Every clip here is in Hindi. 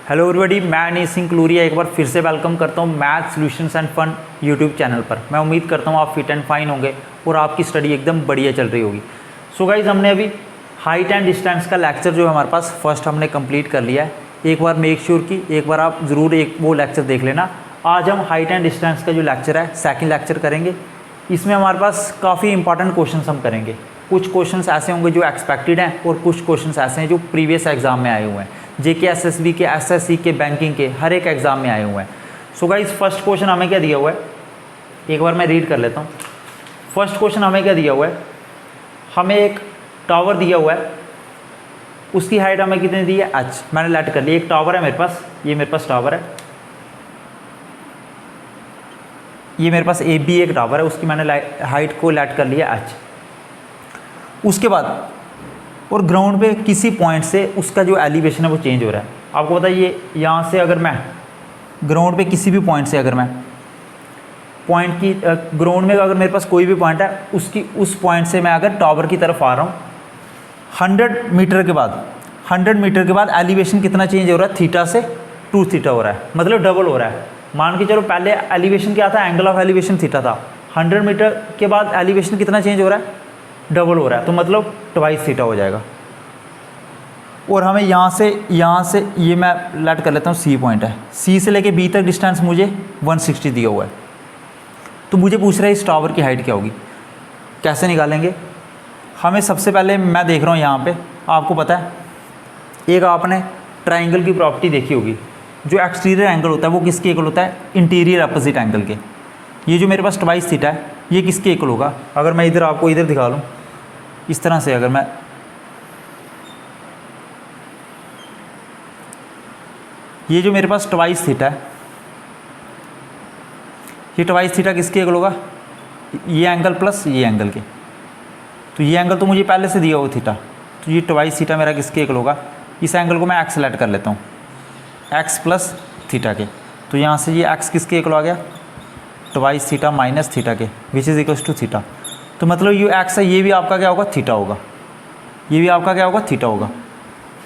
हेलो एवरीबॉडी, मैं अनीस सिंह क्लूरिया एक बार फिर से वेलकम करता हूँ math solutions and fun YouTube channel पर। मैं उम्मीद करता हूँ आप फिट एंड फाइन होंगे और आपकी स्टडी एकदम बढ़िया चल रही होगी। सो गाइज, हमने अभी हाइट एंड डिस्टेंस का लेक्चर जो है हमारे पास फर्स्ट हमने कंप्लीट कर लिया है। एक बार मेक श्योर की एक बार आप ज़रूर एक वो लेक्चर देख लेना। आज हम हाइट एंड डिस्टेंस का जो लेक्चर है सेकेंड लेक्चर करेंगे। इसमें हमारे पास काफ़ी इंपॉर्टेंट क्वेश्चन हम करेंगे। कुछ क्वेश्चंस ऐसे होंगे जो एक्सपेक्टेड हैं और कुछ क्वेश्चंस ऐसे हैं जो प्रीवियस एग्जाम में आए हुए हैं, जेके एसएसबी के, एसएससी के, बैंकिंग के, हर एक एग्जाम में आए हुए हैं। सो गाइस, फर्स्ट क्वेश्चन हमें क्या दिया हुआ है, एक बार मैं रीड कर लेता हूँ। फर्स्ट क्वेश्चन हमें क्या दिया हुआ है, हमें एक टावर दिया हुआ है, उसकी हाइट हमें कितनी दी है, h। मैंने लेट कर लिया। एक टावर है मेरे पास, ये मेरे पास टावर है, ये मेरे पास ए बी एक टावर है, उसकी मैंने हाइट को लेट कर लिया h। उसके बाद और ग्राउंड पे किसी पॉइंट से उसका जो एलिवेशन है वो चेंज हो रहा है। आपको पता है ये यहाँ से अगर मैं ग्राउंड पे किसी भी पॉइंट से अगर मैं पॉइंट की ग्राउंड में अगर मेरे पास कोई भी पॉइंट है उसकी उस पॉइंट से मैं अगर टावर की तरफ आ रहा हूँ 100 मीटर के बाद एलिवेशन कितना चेंज हो रहा है, थीटा से 2 थीटा हो रहा है, मतलब डबल हो रहा है। मान के चलो पहले एलिवेशन क्या था, एंगल ऑफ एलिवेशन थीटा था, 100 मीटर के बाद एलिवेशन कितना चेंज हो रहा है, डबल हो रहा है, तो मतलब ट्वाइस थीटा हो जाएगा। और हमें यहाँ से ये मैं लेट कर लेता हूँ सी पॉइंट है, सी से लेके बी तक डिस्टेंस मुझे 160 दिया हुआ है। तो मुझे पूछ रहा है इस टावर की हाइट क्या होगी, कैसे निकालेंगे। हमें सबसे पहले मैं देख रहा हूँ यहाँ पे, आपको पता है एक आपने ट्राइंगल की प्रॉपर्टी देखी होगी, जो एक्सटीरियर एंगल होता है वो किसके इक्वल होता है, इंटीरियर अपोजिट एंगल के। ये जो मेरे पास ट्वाइस थीटा है ये किसके इक्वल होगा, अगर मैं इधर आपको इधर दिखा लूँ इस तरह से, अगर मैं ये जो मेरे पास ट्वाइस थीटा है, ये ट्वाइस थीटा किसके इक्वल होगा, ये एंगल प्लस ये एंगल के। तो ये एंगल तो मुझे पहले से दिया हुआ थीटा, तो ये ट्वाइस थीटा मेरा किसके इक्वल होगा, इस एंगल को मैं एक्स सेलेक्ट कर लेता हूँ, एक्स प्लस थीटा के। तो यहाँ से ये एक्स किसके इक्वल आ गया, ट्वाइस थीटा माइनस थीटा के, which is equals to theta. तो मतलब ये एक्स है, ये भी आपका क्या होगा, थीटा होगा, ये भी आपका क्या होगा, थीटा होगा।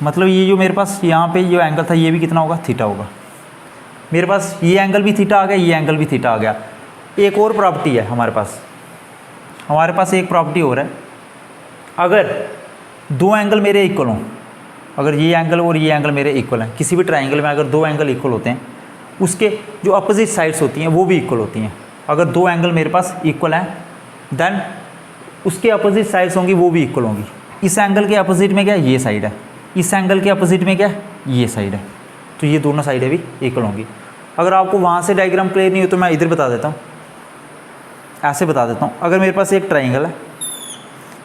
मतलब ये जो मेरे पास यहाँ पे जो एंगल था ये भी कितना होगा, थीटा होगा। मेरे पास ये एंगल भी थीटा आ गया, ये एंगल भी थीटा आ गया। एक और प्रॉपर्टी है हमारे पास एक प्रॉपर्टी और है, अगर दो एंगल मेरे इक्वल हों, अगर ये एंगल और ये एंगल मेरे इक्वल हैं, किसी भी ट्राइंगल में अगर दो एंगल इक्वल होते हैं, उसके जो अपोजिट साइड्स होती हैं वो भी इक्वल होती हैं। अगर दो एंगल मेरे पास इक्वल हैं देन उसके अपोजिट साइड्स होंगी वो भी इक्वल होंगी। इस एंगल के अपोजिट में क्या है, ये साइड है, इस एंगल के अपोजिट में क्या है, ये साइड है, तो ये दोनों साइडें भी इक्वल होंगी। अगर आपको वहाँ से डायग्राम क्लियर नहीं हो तो मैं इधर बता देता हूँ, ऐसे बता देता हूँ। अगर मेरे पास एक ट्राइंगल है,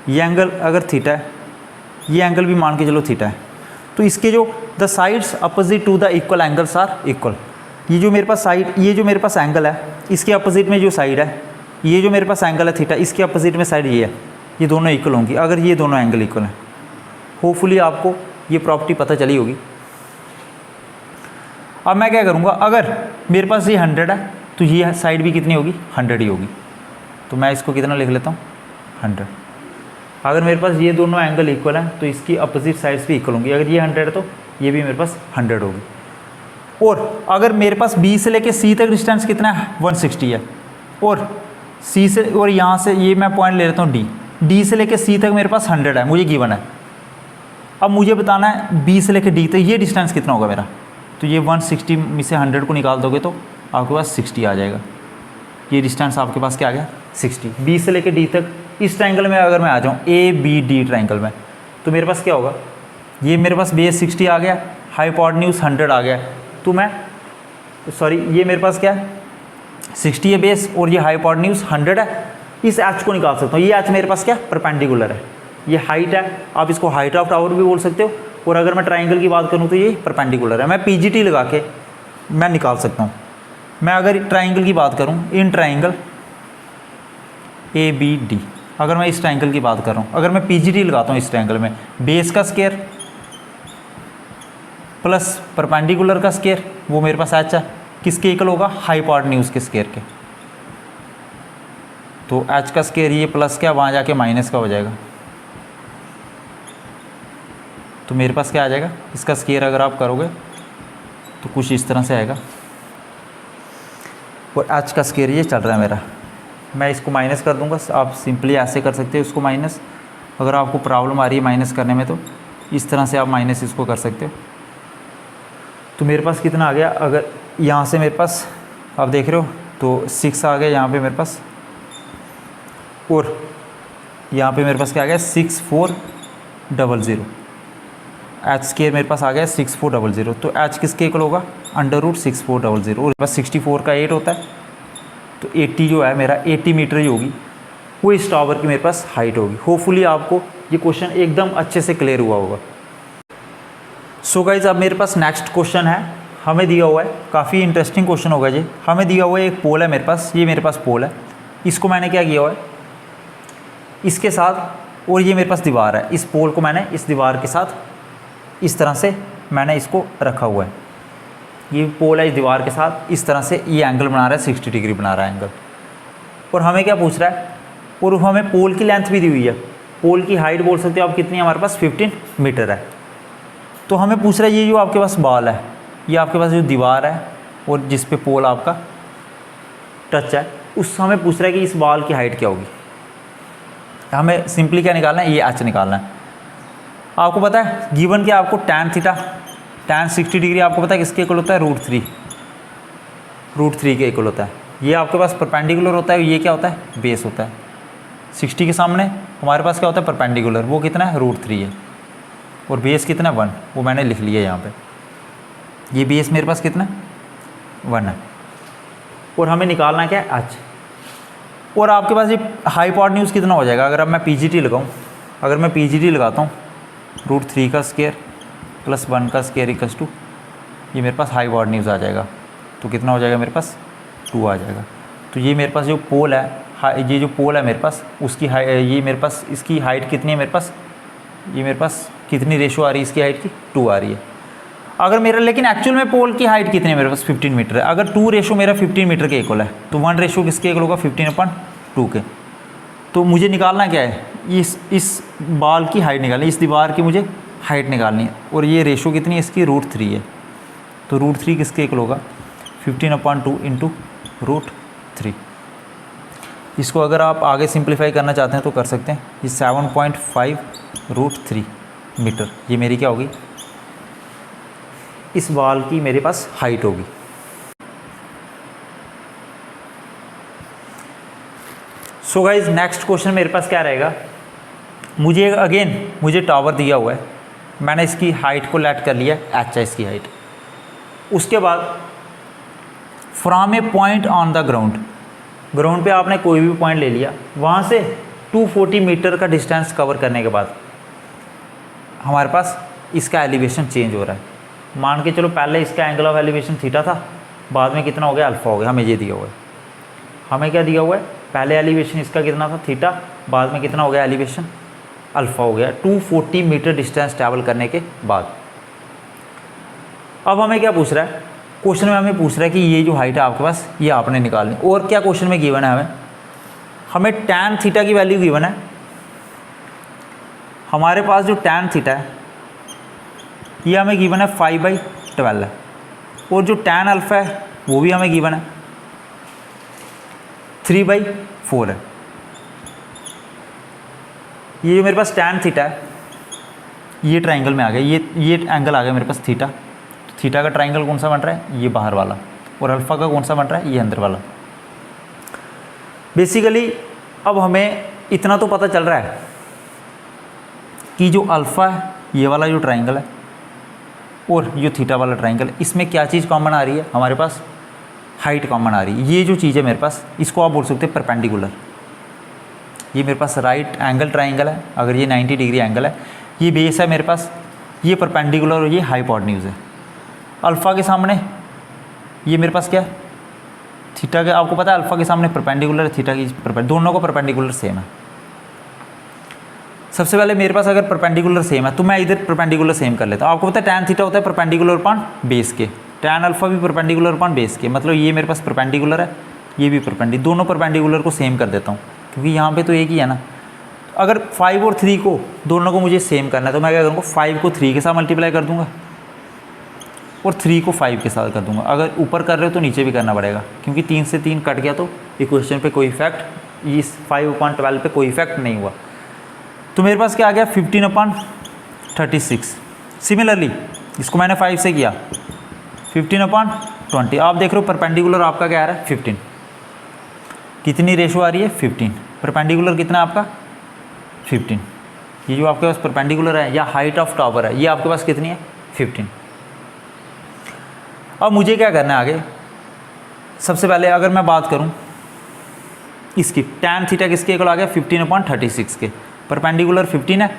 ये एंगल अगर थीटा है, ये एंगल भी मान के चलो थीटा है, तो इसके जो the sides opposite to the equal angles are equal. ये जो मेरे पास साइड, ये जो मेरे पास एंगल है इसके अपोजिट में जो साइड है, ये जो मेरे पास एंगल है थीटा, इसके अपोजिट में साइड ये है, ये दोनों इक्वल होंगी अगर ये दोनों एंगल इक्वल हैं। होपफुली आपको ये प्रॉपर्टी पता चली होगी। अब मैं क्या करूँगा, अगर मेरे पास ये 100 है तो ये साइड भी कितनी होगी, 100 ही होगी। तो मैं इसको कितना लिख लेता हूँ, 100। अगर मेरे पास ये दोनों एंगल इक्वल हैं तो इसकी अपोजिट साइड्स भी इक्वल होंगी। अगर ये 100 है तो ये भी मेरे पास 100 होगी। और अगर मेरे पास बी से लेके सी तक डिस्टेंस कितना है, 160 है, और सी से और यहाँ से ये मैं पॉइंट ले लेता हूँ डी से लेके सी तक मेरे पास 100 है, मुझे गिवन है। अब मुझे बताना है बी से लेके डी तक ये डिस्टेंस कितना होगा मेरा। तो ये 160 में से 100 को निकाल दोगे तो आपके पास 60 आ जाएगा। ये डिस्टेंस आपके पास क्या आ गया, 60। बी से लेके डी तक इस ट्राइंगल में अगर मैं आ जाऊँ ए बी डी ट्राइंगल में, तो मेरे पास क्या होगा, ये मेरे पास बेस 60 आ गया, हाइपोटेन्यूज 100 आ गया। तो मैं ये मेरे पास क्या है, 60 है बेस और ये हाइपोटेन्यूज 100 है। इस एच को निकाल सकता हूँ, ये एच मेरे पास क्या परपेंडिकुलर है, ये हाइट है, आप इसको हाइट ऑफ टावर भी बोल सकते हो। और अगर मैं ट्राइंगल की बात करूँ तो ये परपेंडिकुलर है। मैं पीजीटी लगा के मैं निकाल सकता हूँ। मैं अगर ट्राइंगल की बात करूँ, in triangle A B D, अगर मैं इस ट्राइंगल की बात कर रहा हूँ, अगर मैं पीजीटी लगाता हूँ इस ट्राइंगल में, बेस का स्क्वायर प्लस परपेंडिकुलर का स्क्वायर, वो मेरे पास एच है, किसके इक्वल होगा, हाइपोटेन्यूज के स्क्वायर के। तो एच का स्क्वायर ये प्लस क्या वहाँ जाके माइनस का हो जाएगा, तो मेरे पास क्या आ जाएगा, इसका स्क्वायर अगर आप करोगे तो कुछ इस तरह से आएगा। और एच का स्क्वायर ये चल रहा है मेरा, मैं इसको माइनस कर दूंगा। आप सिंपली ऐसे कर सकते हो इसको माइनस, अगर आपको प्रॉब्लम आ रही है माइनस करने में तो इस तरह से आप माइनस इसको कर सकते हो। तो मेरे पास कितना आ गया, अगर यहाँ से मेरे पास आप देख रहे हो तो 6 आ गया यहाँ पे मेरे पास, और यहाँ पे मेरे पास क्या आ गया 6400। एच स्क्वायर मेरे पास आ गया 6400। तो एच किसके इक्वल होगा, √6400। और बस 64 का 8 होता है, तो 80 जो है मेरा 80 मीटर ही होगी, वो इस टावर की मेरे पास हाइट होगी। होपफुली आपको ये क्वेश्चन एकदम अच्छे से क्लियर हुआ होगा। सो गाइज अब मेरे पास नेक्स्ट क्वेश्चन है, हमें दिया हुआ है, काफ़ी इंटरेस्टिंग क्वेश्चन होगा जी। हमें दिया हुआ है एक पोल है मेरे पास, ये मेरे पास पोल है, इसको मैंने क्या किया हुआ है इसके साथ, और ये मेरे पास दीवार है, इस पोल को मैंने इस दीवार के साथ इस तरह से मैंने इसको रखा हुआ है। ये पोल है इस दीवार के साथ, इस तरह से ये एंगल बना रहा है, 60 डिग्री बना रहा है एंगल। और हमें क्या पूछ रहा है, और हमें पोल की लेंथ भी दी हुई है, पोल की हाइट बोल सकते हो आप कितनी है, हमारे पास 15 मीटर है। तो हमें पूछ रहा है ये जो आपके पास बॉल है, ये आपके पास जो दीवार है और जिस पे पोल आपका टच है, उस हमें पूछ रहा है कि इस बॉल की हाइट क्या होगी। हमें सिंपली क्या निकालना है, ये एच निकालना है। आपको पता है गिवन क्या, आपको tan थीटा, tan 60 डिग्री आपको पता है किसके इक्वल होता है, √3 के इक्वल होता है। ये आपके पास परपेंडिकुलर होता है, ये क्या होता है बेस होता है। 60 के सामने हमारे पास क्या होता है परपेंडिकुलर, वो कितना है √3 है, और बेस कितना है 1, वो मैंने लिख लिया यहाँ पे। ये बेस मेरे पास कितना 1 है, और हमें निकालना क्या है एच। और आपके पास ये हाइपोटेन्यूज कितना हो जाएगा, अगर अब मैं पीजीटी लगाऊँ, अगर मैं पीजीटी लगाता हूँ √3 का स्क्वायर + 1 का स्क्वायर इक्वल्स टू, ये मेरे पास हाइपोटेन्यूज आ जाएगा। तो कितना हो जाएगा मेरे पास 2 आ जाएगा। तो ये मेरे पास जो पोल है, ये जो पोल है मेरे पास, उसकी ये मेरे पास इसकी हाइट कितनी है मेरे पास, ये मेरे पास कितनी रेशो आ रही है इसकी हाइट की, 2 आ रही है। अगर मेरा लेकिन एक्चुअल में पोल की हाइट कितनी है मेरे पास 15 मीटर है। अगर 2 रेशो मेरा 15 मीटर के इक्वल है, तो 1 रेशो किसके इक्वल होगा 15/2 के। तो मुझे निकालना क्या है, इस बॉल की हाइट निकालनी, इस दीवार की मुझे हाइट निकालनी है, और ये रेशो कितनी है इसकी √3 है। तो √3 किसके इक्वल होगा 15/2 × √3। इसको अगर आप आगे सिंप्लीफाई करना चाहते हैं तो कर सकते हैं। ये 7.5 √3 मीटर ये मेरी क्या होगी, इस बॉल की मेरे पास हाइट होगी। सो गाइज नेक्स्ट क्वेश्चन मेरे पास क्या रहेगा, मुझे टावर दिया हुआ है, मैंने इसकी हाइट को लेट कर लिया, एच है इसकी हाइट। उसके बाद from A point on the ground पे आपने कोई भी पॉइंट ले लिया, वहाँ से 240 मीटर का डिस्टेंस कवर करने के बाद हमारे पास इसका एलिवेशन चेंज हो रहा है। मान के चलो पहले इसका एंगल ऑफ एलिवेशन थीटा था, बाद में कितना हो गया अल्फ़ा हो गया। हमें ये दिया हुआ है, हमें क्या दिया हुआ है, पहले एलिवेशन इसका कितना था थीटा, बाद में कितना हो गया एलिवेशन अल्फ़ा हो गया 240 मीटर डिस्टेंस ट्रैवल करने के बाद। अब हमें क्या पूछ रहा है, क्वेश्चन में हमें पूछ रहा है कि ये जो हाइट है आपके पास ये आपने निकालनी। और क्या क्वेश्चन में गिवन है, हमें tan थीटा की वैल्यू गिवन है। हमारे पास जो tan थीटा है ये हमें गिवन है 5/12 है, और जो tan अल्फ़ा है वो भी हमें गिवन है 3/4 है। ये जो मेरे पास tan थीटा है ये ट्राइंगल में आ गया, ये एंगल आ गया मेरे पास थीटा। थीटा का ट्राइंगल कौन सा बन रहा है, ये बाहर वाला, और अल्फ़ा का कौन सा बन रहा है, ये अंदर वाला। बेसिकली अब हमें इतना तो पता चल रहा है कि जो अल्फ़ा है ये वाला जो ट्राइंगल है और जो थीटा वाला ट्राइंगल है, इसमें क्या चीज़ कॉमन आ रही है, हमारे पास हाइट कॉमन आ रही है। ये जो चीज़ है मेरे पास, इसको आप बोल सकते हैं परपेंडिकुलर। ये मेरे पास राइट एंगल ट्राइंगल है, अगर ये 90 डिग्री एंगल है, ये बेस है मेरे पास, ये परपेंडिकुलर और ये हाइपोटेन्यूज है। अल्फ़ा के सामने ये मेरे पास क्या है थीटा के, आपको पता है अल्फ़ा के सामने परपेंडिकुलर थीटा की दोनों का परपेंडिकुलर सेम है। सबसे पहले मेरे पास अगर परपेंडिकुलर सेम है तो मैं इधर परपेंडिकुलर सेम कर लेता हूँ। आपको पता है tan थीटा होता है परपेंडिकुलर अपॉन बेस के, tan अल्फ़ा भी परपेंडिकुलर अपॉन बेस के, मतलब ये मेरे पास परपेंडिकुलर है, ये भी परपेंडिकुलर, दोनों परपेंडिकुलर को सेम कर देता हूँ क्योंकि यहाँ पे तो एक ही है ना। अगर 5 और 3 को दोनों को मुझे सेम करना है तो मैं क्या करूँगा 5 को 3 के साथ मल्टीप्लाई कर दूँगा, और 3 को 5 के साथ कर दूंगा। अगर ऊपर कर रहे हो तो नीचे भी करना पड़ेगा, क्योंकि 3 से 3 कट गया तो इक्वेशन पे कोई इफेक्ट, इस 5/12 पे कोई इफेक्ट नहीं हुआ। तो मेरे पास क्या आ गया 15/36। सिमिलरली इसको मैंने 5 से किया 15/20। आप देख रहे हो परपेंडिकुलर आपका क्या आ रहा है 15। कितनी रेशो आ रही है 15। परपेंडिकुलर कितना आपका 15। ये जो आपके पास परपेंडिकुलर है या हाइट ऑफ टावर है ये आपके पास कितनी है 15। अब मुझे क्या करना है आगे, सबसे पहले अगर मैं बात करूं इसकी tan थीटा किसके इक्वल आ गया 15/36 के। परपेंडिकुलर 15 है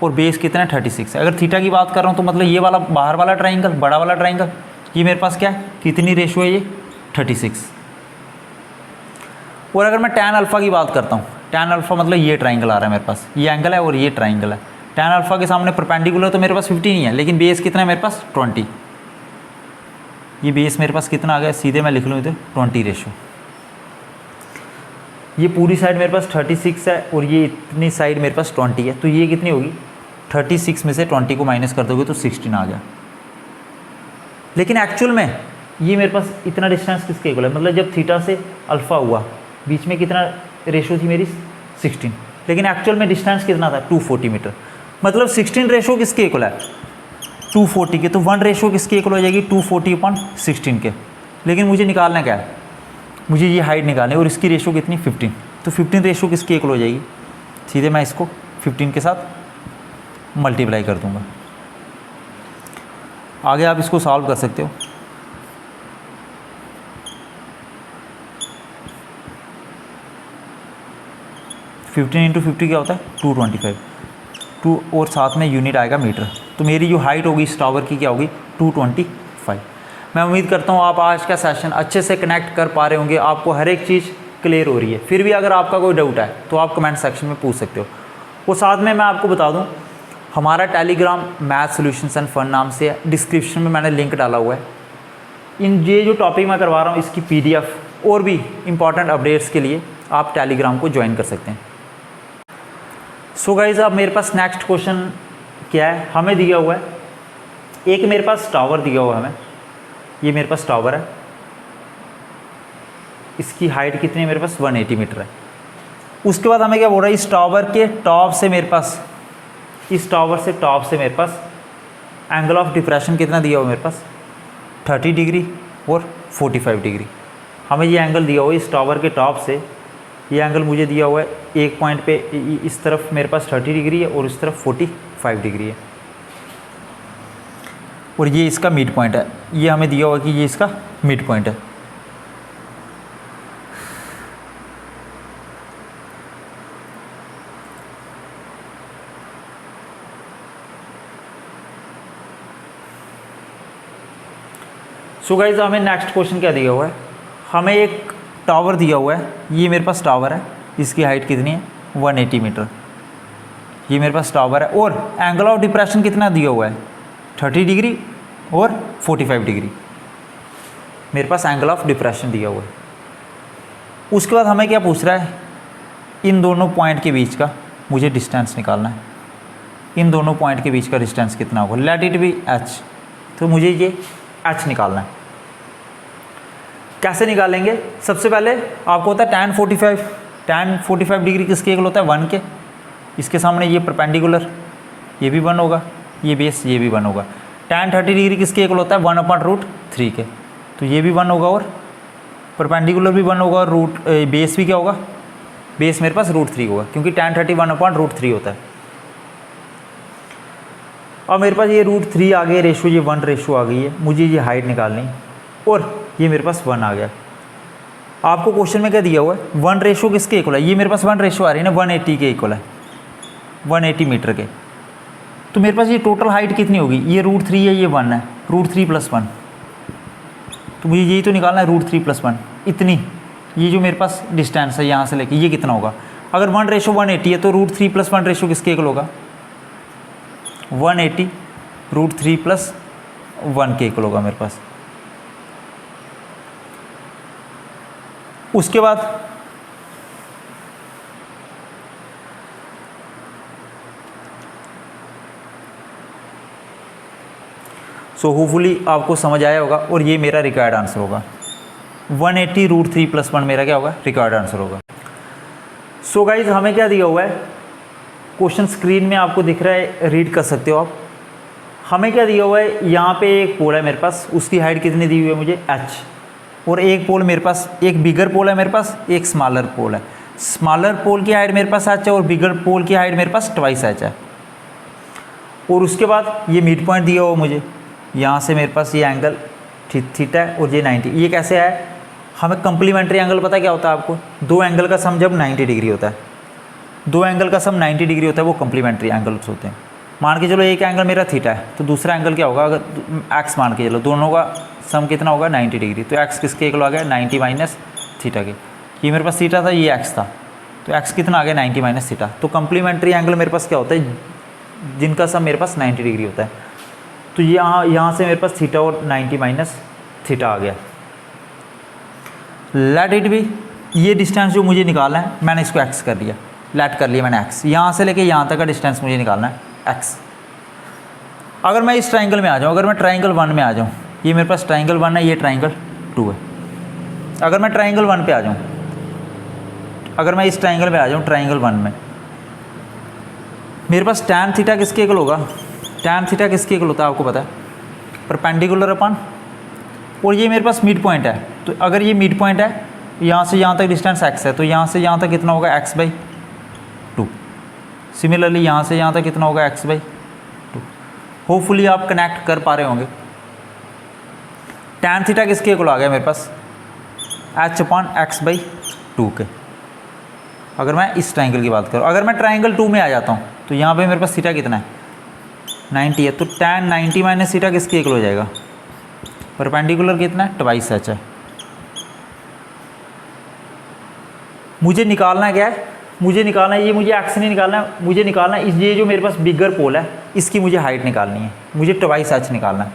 और बेस कितना है 36 है। अगर थीटा की बात कर रहा हूँ तो मतलब ये वाला बाहर वाला ट्राइंगल, बड़ा वाला ट्राइंगल, ये मेरे पास क्या है, कितनी रेशो है ये 36। और अगर मैं tan अल्फ़ा की बात करता हूँ, tan अल्फ़ा मतलब ये ट्राइंगल आ रहा है मेरे पास, ये एंगल है और ये ट्राइंगल है। tan अल्फ़ा के सामने परपेंडिकुलर तो मेरे पास 15 ही है, लेकिन बेस कितना है मेरे पास 20। ये बेस मेरे पास कितना आ गया, सीधे मैं लिख लूँ इधर 20 रेशो। ये पूरी साइड मेरे पास 36 है और ये इतनी साइड मेरे पास 20 है, तो ये कितनी होगी 36 में से 20 को माइनस कर दोगे तो 16 आ गया। लेकिन एक्चुअल में ये मेरे पास इतना डिस्टेंस किसके इक्वल है, मतलब जब थीटा से अल्फ़ा हुआ बीच में कितना रेशो थी मेरी 16, लेकिन एक्चुअल में डिस्टेंस कितना था 240 मीटर। मतलब 16 रेशो किसके इक्वल है 240 के, तो 1 रेशो किसके इक्वल हो जाएगी 240/16 के। लेकिन मुझे निकालना क्या है, मुझे ये हाइट निकालनी है और इसकी रेशो कितनी 15, तो 15 रेशो किसके इक्वल हो जाएगी, सीधे मैं इसको 15 के साथ मल्टीप्लाई कर दूंगा। आगे आप इसको सॉल्व कर सकते हो। फिफ्टीन इंटू 50 क्या होता है 225, 2 और साथ में यूनिट आएगा मीटर। तो मेरी जो हाइट होगी इस टावर की क्या होगी 225। मैं उम्मीद करता हूँ आप आज का सेशन अच्छे से कनेक्ट कर पा रहे होंगे, आपको हर एक चीज़ क्लियर हो रही है। फिर भी अगर आपका कोई डाउट है तो आप कमेंट सेक्शन में पूछ सकते हो। और साथ में मैं आपको बता दूँ हमारा Telegram math solutions and fun नाम से है, डिस्क्रिप्शन में मैंने लिंक डाला हुआ है। ये जो टॉपिक मैं करवा रहा हूँ इसकी PDF और भी इम्पॉर्टेंट अपडेट्स के लिए आप टेलीग्राम को ज्वाइन कर सकते हैं। सो गाइज अब मेरे पास नेक्स्ट क्वेश्चन क्या है, हमें दिया हुआ है एक मेरे पास टावर दिया हुआ है हमें, ये मेरे पास टावर है, इसकी हाइट कितनी है मेरे पास 180 मीटर है। उसके बाद हमें क्या बोल रहा है इस टावर के टॉप से मेरे पास, इस टावर से टॉप से मेरे पास एंगल ऑफ डिप्रेशन कितना दिया हुआ मेरे पास 30 डिग्री और 45 डिग्री। हमें ये एंगल दिया हुआ है इस टावर के टॉप से, ये एंगल मुझे दिया हुआ है एक पॉइंट पे, इस तरफ मेरे पास 30 डिग्री है और इस तरफ 45 डिग्री है और ये इसका मिड पॉइंट है। ये हमें दिया हुआ कि ये इसका मिड पॉइंट है। सो गाइज हमें नेक्स्ट क्वेश्चन क्या दिया हुआ है, हमें एक टावर दिया हुआ है, ये मेरे पास टावर है, इसकी हाइट कितनी है 180 मीटर, ये मेरे पास टावर है और एंगल ऑफ डिप्रेशन कितना दिया हुआ है 30 डिग्री और 45 डिग्री मेरे पास एंगल ऑफ डिप्रेशन दिया हुआ है। उसके बाद हमें क्या पूछ रहा है, इन दोनों पॉइंट के बीच का मुझे डिस्टेंस निकालना है। इन दोनों पॉइंट के बीच का डिस्टेंस कितना होगा, लेट इट बी h, तो मुझे ये h निकालना है। कैसे निकालेंगे, सबसे पहले आपको होता है tan 45 डिग्री किसके इक्वल होता है 1 के, इसके सामने ये परपेंडिकुलर ये भी 1 होगा, ये बेस ये भी 1 होगा। tan 30 डिग्री किसके इक्वल होता है 1/√3 के, तो ये भी 1 होगा और परपेंडिकुलर भी 1 होगा और बेस भी क्या होगा, बेस मेरे पास √3 होगा क्योंकि tan 30 1/√3 होता है। अब मेरे पास ये √3 आ गया रेशो, ये 1 रेशो आ गई है, मुझे ये हाइट निकालनी और ये मेरे पास 1 आ गया। आपको क्वेश्चन में क्या दिया हुआ है 1 रेशो किसके इक्वल है, ये मेरे पास 1 रेशो आ रही है ना 180 के इक्वल है, 180 मीटर के। तो मेरे पास ये टोटल हाइट कितनी होगी, ये √3 है, ये 1 है, √3 + 1, तो मुझे यही तो निकालना है √3 + 1 इतनी। ये जो मेरे पास डिस्टेंस है यहाँ से लेके ये कितना होगा, अगर 1 रेशो 180 है तो √3 + 1 रेशो किसके इक्वल होगा 180 √3 + 1 के इक्वल होगा मेरे पास। उसके बाद सो होपफुली आपको समझ आया होगा और ये मेरा रिक्वायर्ड आंसर होगा। 180√3 + 1 मेरा क्या होगा, रिक्वायर्ड आंसर होगा। सो गाइज हमें क्या दिया हुआ है, क्वेश्चन स्क्रीन में आपको दिख रहा है, रीड कर सकते हो आप। हमें क्या दिया हुआ है, यहाँ पे एक पोल है मेरे पास, उसकी हाइट कितनी दी हुई है मुझे, h। और एक पोल मेरे पास, एक बिगर पोल है मेरे पास, एक स्मॉलर पोल है। स्मॉलर पोल की हाइट मेरे पास h है और बिगर पोल की हाइट मेरे पास ट्वाइस h है। और उसके बाद ये मिड पॉइंट दिया हुआ मुझे, यहाँ से मेरे पास ये एंगल थीटा है और ये 90। ये कैसे है, हमें कम्प्लीमेंट्री एंगल पता क्या होता है आपको, दो एंगल का सम जब 90 डिग्री होता है, दो एंगल का सम 90 डिग्री होता है, वो कम्प्लीमेंट्री एंगल्स होते हैं। मान के चलो एक एंगल मेरा थीटा है तो दूसरा एंगल क्या होगा, अगर एक्स मान के चलो, दोनों का सम कितना होगा 90 डिग्री, तो एक्स किसके इक्वल आ गया 90 माइनस थीटा के। ये मेरे पास थीटा था, ये एक्स था, तो एक्स कितना आ गया 90 माइनस थीटा। तो कम्प्लीमेंट्री एंगल मेरे पास क्या होता है, जिनका सम मेरे पास 90 डिग्री होता है। तो यहाँ से मेरे पास थीटा और 90 माइनस थीटा आ गया। लेट इट बी, ये डिस्टेंस जो मुझे निकालना है मैंने इसको एक्स कर लिया, लेट कर लिया मैंने एक्स। यहाँ से लेके यहाँ तक का डिस्टेंस मुझे निकालना है एक्स। अगर मैं इस ट्राइंगल में आ जाऊँ, अगर मैं ट्राइंगल 1 में आ जाऊँ, ये मेरे पास ट्राइंगल 1 है, ये ट्राइंगल 2 है। अगर मैं ट्राइंगल 1 पे आ जाऊँ, अगर मैं इस ट्राइंगल में आ जाऊँ, ट्राइंगल 1 में मेरे पास टैन थीटा किसके इक्वल होगा, टैन थीटा किसके इक्वल होता है आपको पता है, परपेंडिकुलर अपन, और ये मेरे पास मिड पॉइंट है। तो अगर ये मिड पॉइंट है, यहाँ से यहाँ तक डिस्टेंस x है, तो यहाँ से यहाँ तक कितना होगा x/2। सिमिलरली यहाँ से यहाँ तक कितना होगा x/2। होपफुली आप कनेक्ट कर पा रहे होंगे। टैन थीटा किसके इक्वल आ गया मेरे पास, h/x/2 के। अगर मैं इस ट्राइंगल की बात करूँ, अगर मैं ट्राइंगल 2 में आ जाता हूँ तो यहाँ पे मेरे पास थीटा कितना है 90 है, तो टैन 90 माइनस थीटा किसके इक्वल हो जाएगा, परपेंडिकुलर कितना है ट्वाइस h है। मुझे निकालना क्या है, मुझे निकालना है, ये मुझे एक्स नहीं निकालना है, मुझे निकालना है ये जो मेरे पास बिगर पोल है इसकी मुझे हाइट निकालनी है, मुझे ट्वाइस h निकालना है।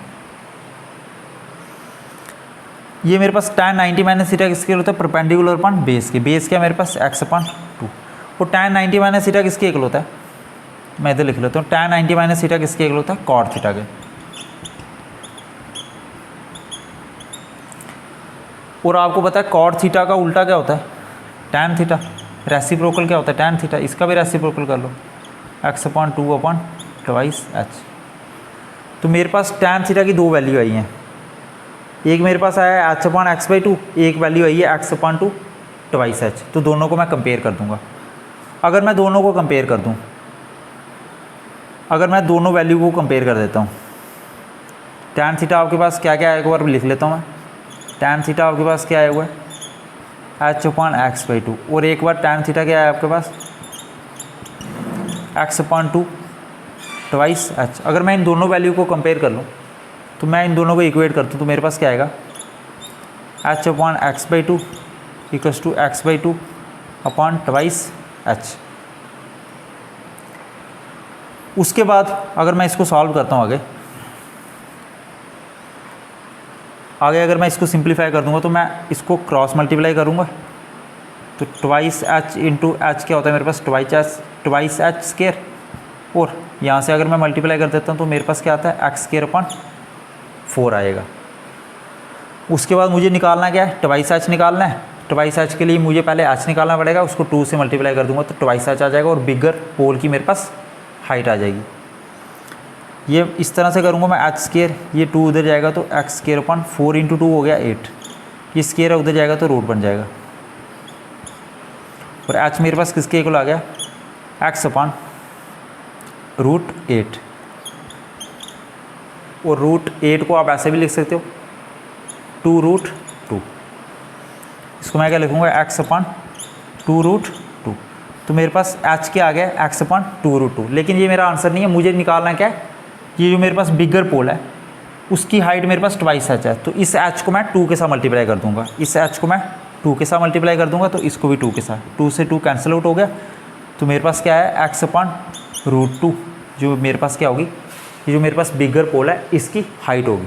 ये मेरे पास tan 90 माइनस थीटा किसके होता है, परपेंडिकुलर अपन बेस के। बेस क्या मेरे पास x/2। और tan 90 माइनस थीटा किसके इक्वल होता है, मैं इधर लिख लेता हूँ, tan 90 माइनस थीटा किसके इक्वल होता है, cot थीटा के। और आपको पता है cot थीटा का उल्टा क्या होता है, tan थीटा। रेसिप्रोकल क्या होता है, tan थीटा। इसका भी रेसिप्रोकल कर लो, x/2/2h। तो मेरे पास tan थीटा की दो वैल्यू आई हैं, एक मेरे पास आया है h/x/2, एक वैल्यू आई है x/2/2h। तो दोनों को मैं कंपेयर कर दूंगा। अगर मैं दोनों को कंपेयर कर दूं, अगर मैं दोनों वैल्यू को कंपेयर कर देता हूं, tan थीटा आपके पास क्या क्या है, एक बार लिख लेता हूं मैं। tan थीटा आपके पास क्या आया हुआ है, h/x/2, और एक बार tan थीटा क्या है आपके पास, x/2/2h। अगर मैं इन दोनों वैल्यू को कंपेयर कर लूँ, तो मैं इन दोनों को इक्वेट करता हूँ, तो मेरे पास क्या आएगा, h/x/2 = x/2/2h। उसके बाद अगर मैं इसको सॉल्व करता हूँ आगे अगर मैं इसको सिंप्लीफाई कर दूंगा, तो मैं इसको क्रॉस मल्टीप्लाई करूँगा, तो ट्वाइस h इंटू h क्या होता है मेरे पास, ट्वाइस h स्क्वायर। और यहाँ से अगर मैं मल्टीप्लाई कर देता हूँ तो मेरे पास क्या आता है, x²/4 आएगा। उसके बाद मुझे निकालना क्या है, ट्वाइस h निकालना है। ट्वाइस h के लिए मुझे पहले h निकालना पड़ेगा, उसको 2 से मल्टीप्लाई कर दूंगा तो ट्वाइस h आ जाएगा, और बिगर पोल की मेरे पास हाइट आ जाएगी। ये इस तरह से करूँगा मैं, h², ये 2 उधर जाएगा तो x²/4 × 2 हो गया 8, ये स्क्वायर उधर जाएगा तो रूट बन जाएगा। और h मेरे पास किसके इक्वल आ गया, x/√8। और √8 को आप ऐसे भी लिख सकते हो, 2√2। इसको मैं क्या लिखूँगा, x/2√2। तो मेरे पास h क्या आ गया, x/2√2। लेकिन ये मेरा आंसर नहीं है, मुझे निकालना क्या है, ये जो मेरे पास बिगर पोल है उसकी हाइट मेरे पास ट्वाइस h है। तो इस h को मैं 2 के साथ मल्टीप्लाई कर दूंगा, इस h को मैं 2 के साथ मल्टीप्लाई कर दूंगा, तो इसको भी 2 के साथ, 2 से 2 कैंसिल आउट हो गया। तो मेरे पास क्या है, x/√2 जो मेरे पास क्या होगी, ये जो मेरे पास बिगर पोल है इसकी हाइट होगी।